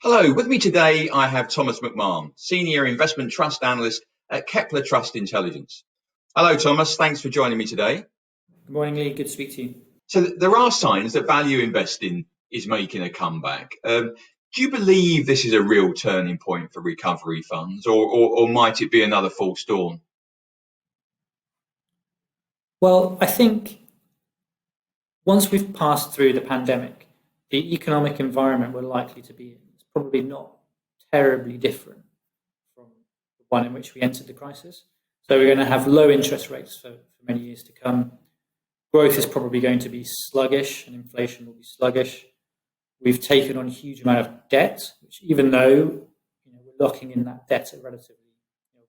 Hello, with me today I have Thomas McMahon, Senior Investment Trust Analyst at Kepler Trust Intelligence. Hello Thomas, thanks for joining me today. Good morning, Lee. Good to speak to you. So there are signs that value investing is making a comeback. Do you believe this is a real turning point for recovery funds, or might it be another false dawn? Well, I think once we've passed through the pandemic, the economic environment we're likely to be in is probably not terribly different from the one in which we entered the crisis. So we're going to have low interest rates for many years to come. Growth is probably going to be sluggish and inflation will be sluggish. We've taken on a huge amount of debt, which even though we're locking in that debt at relatively,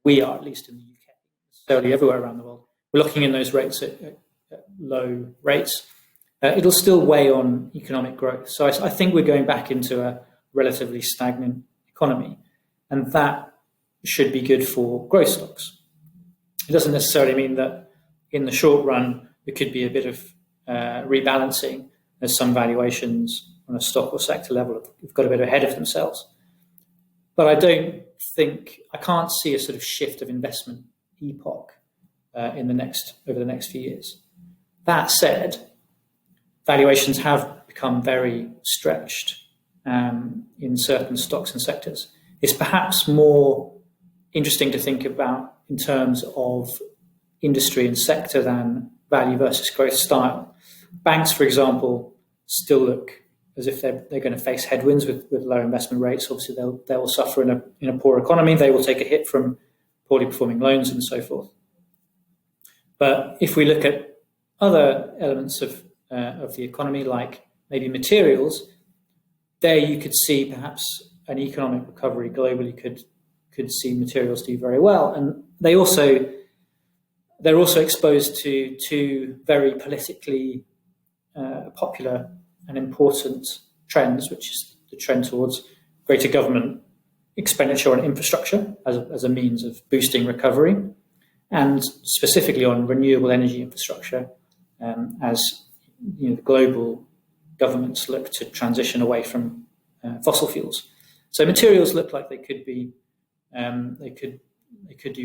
we are at least in the UK, necessarily everywhere around the world, we're locking in those rates at low rates. It'll still weigh on economic growth. So I think we're going back into a relatively stagnant economy, and that should be good for growth stocks. It doesn't necessarily mean that in the short run there could be a bit of rebalancing as some valuations on a stock or sector level have got a bit ahead of themselves. But I can't see a sort of shift of investment epoch over the next few years. That said, valuations have become very stretched in certain stocks and sectors. It's perhaps more interesting to think about in terms of industry and sector than value versus growth style. Banks, for example, still look as if they're going to face headwinds with low investment rates. Obviously, they will suffer in a poor economy. They will take a hit from poorly performing loans and so forth. But if we look at other elements of the economy, like maybe materials, there you could see perhaps an economic recovery globally could see materials do very well. And they're also exposed to two very politically popular and important trends, which is the trend towards greater government expenditure on infrastructure as a means of boosting recovery, and specifically on renewable energy infrastructure as the global governments look to transition away from fossil fuels. So materials look like they could do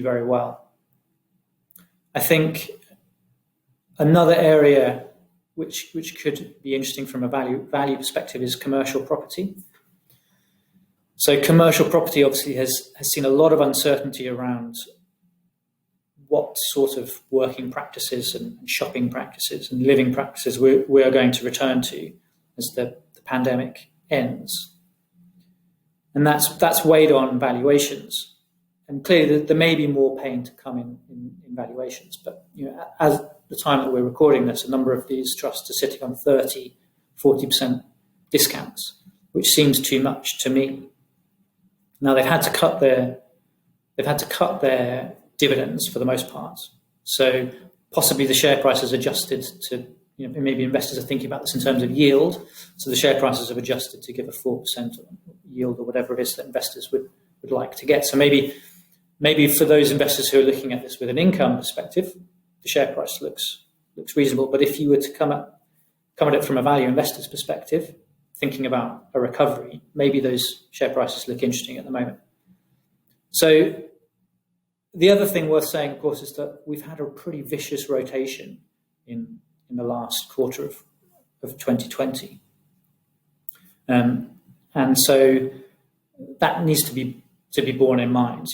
very well. I think another area which could be interesting from a value perspective is commercial property. So commercial property obviously has seen a lot of uncertainty around what sort of working practices and shopping practices and living practices we are going to return to as the pandemic ends. And that's weighed on valuations. And clearly there may be more pain to come in valuations, but as the time that we're recording this, a number of these trusts are sitting on 30-40% discounts, which seems too much to me. Now they've had to cut their dividends for the most part, so possibly the share price has adjusted to maybe investors are thinking about this in terms of yield, so the share prices have adjusted to give a 4% yield or whatever it is that investors would like to get. So maybe for those investors who are looking at this with an income perspective, the share price looks reasonable. But if you were to come at it from a value investor's perspective, thinking about a recovery, maybe those share prices look interesting at the moment. So the other thing worth saying, of course, is that we've had a pretty vicious rotation in the last quarter of 2020. And so that needs to be borne in mind.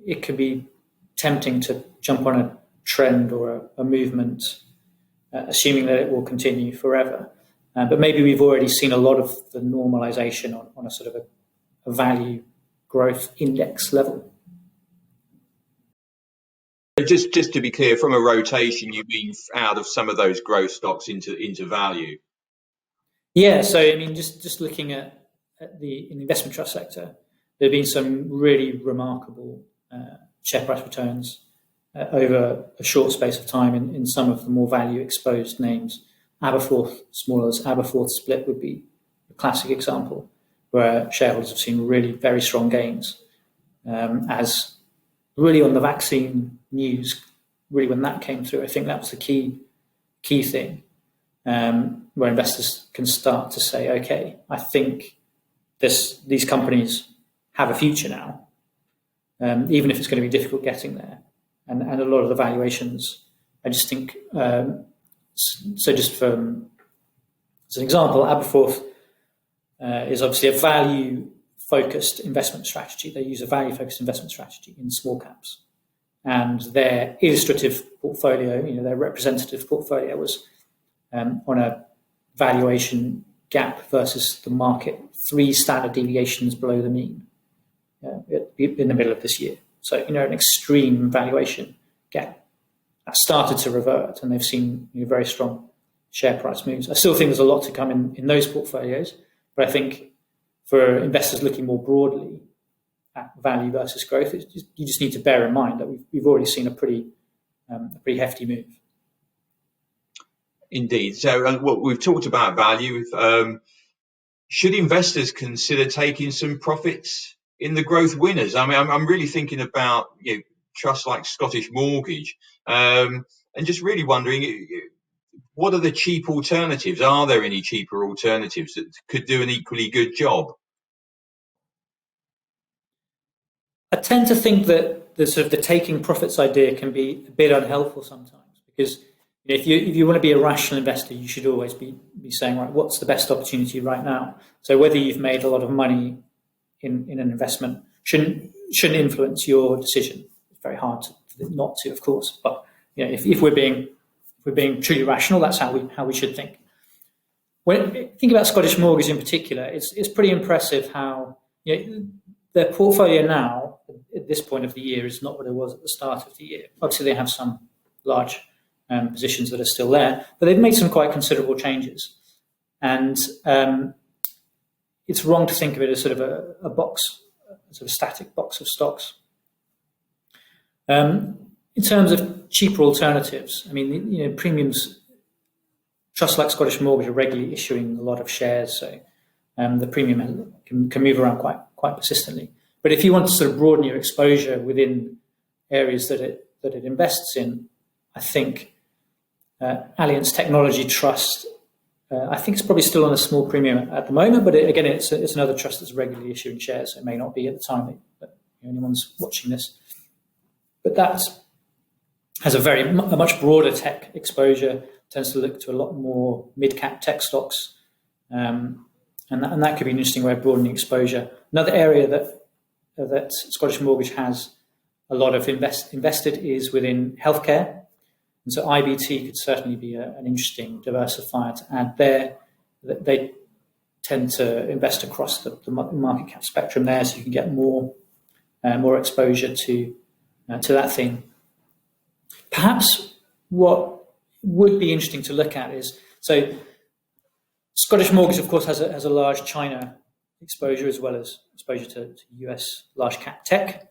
It can be tempting to jump on a trend or a movement, assuming that it will continue forever. But maybe we've already seen a lot of the normalization on a sort of a value growth index level. Just to be clear, from a rotation, you mean out of some of those growth stocks into value? Yeah. So I mean, just looking at in the investment trust sector, there have been some really remarkable share price returns over a short space of time in some of the more value exposed names. Aberforth, small as Aberforth split would be a classic example where shareholders have seen really very strong gains as really on the vaccine news, really when that came through. I think that was the key thing where investors can start to say, okay, I think these companies have a future now, even if it's going to be difficult getting there. And a lot of the valuations, I just think, so just as an example, Aberforth is obviously a value-focused investment strategy. They use a value-focused investment strategy in small caps. And their illustrative portfolio, their representative portfolio was on a valuation gap versus the market, 3 standard deviations below the mean in the middle of this year. So, an extreme valuation gap. That started to revert, and they've seen very strong share price moves. I still think there's a lot to come in those portfolios, but I think for investors looking more broadly at value versus growth, you just need to bear in mind that we've already seen a pretty hefty move. Indeed. So we've talked about value. Should investors consider taking some profits in the growth winners? I mean, I'm really thinking about trusts like Scottish Mortgage, and just really wondering, what are the cheap alternatives? Are there any cheaper alternatives that could do an equally good job? I tend to think that the taking profits idea can be a bit unhelpful sometimes, because if you want to be a rational investor, you should always be saying, right, what's the best opportunity right now? So whether you've made a lot of money in an investment shouldn't influence your decision. It's very hard not to, of course, but if we're being truly rational, that's how we should think. When I think about Scottish Mortgage in particular, it's pretty impressive how their portfolio now at this point of the year is not what it was at the start of the year. Obviously, they have some large positions that are still there, but they've made some quite considerable changes, and it's wrong to think of it as sort of a box, sort of static box of stocks. In terms of cheaper alternatives, I mean, premiums, trusts like Scottish Mortgage are regularly issuing a lot of shares, so the premium can move around quite persistently. But if you want to sort of broaden your exposure within areas that it invests in, I think Allianz Technology Trust, I think it's probably still on a small premium at the moment, but again, it's another trust that's regularly issuing shares, so it may not be at the time that anyone's watching this. But that has a much broader tech exposure, tends to look to a lot more mid-cap tech stocks, and that could be an interesting way of broadening exposure. Another area that Scottish Mortgage has a lot of invested is within healthcare. And so IBT could certainly be an interesting diversifier to add there. They tend to invest across the market cap spectrum there, so you can get more exposure to that thing. Perhaps what would be interesting to look at is, so Scottish Mortgage, of course, has a large China exposure as well as exposure to US large cap tech.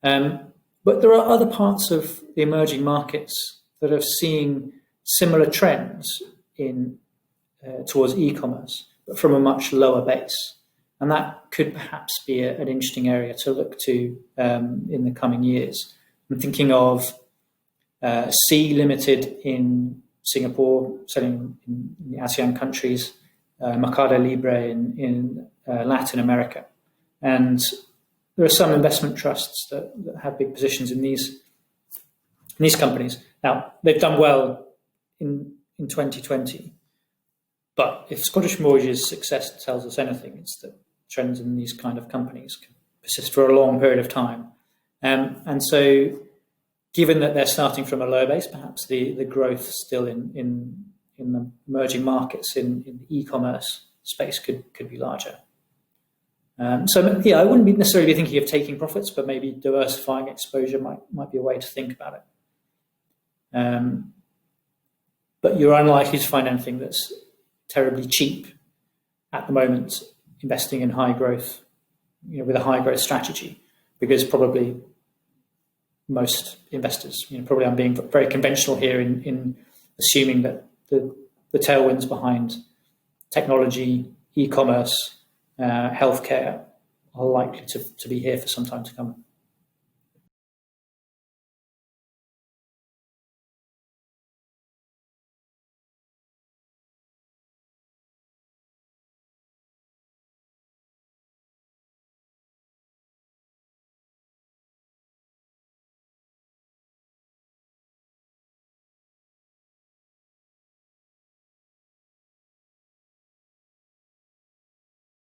But there are other parts of the emerging markets that are seeing similar trends towards e-commerce, but from a much lower base. And that could perhaps be an interesting area to look to in the coming years. I'm thinking of Sea Limited in Singapore, selling in the ASEAN countries, Mercado Libre in Latin America. And there are some investment trusts that have big positions in these companies. Now, they've done well in 2020, but if Scottish Mortgage's success tells us anything, it's that trends in these kind of companies can persist for a long period of time. And so, given that they're starting from a low base, perhaps the growth still in the emerging markets in the e-commerce space could be larger. So yeah, I wouldn't necessarily be thinking of taking profits, but maybe diversifying exposure might be a way to think about it. But you're unlikely to find anything that's terribly cheap at the moment, investing in high growth, with a high growth strategy, because probably most investors, probably I'm being very conventional here in assuming that the tailwinds behind technology, e-commerce, healthcare are likely to be here for some time to come.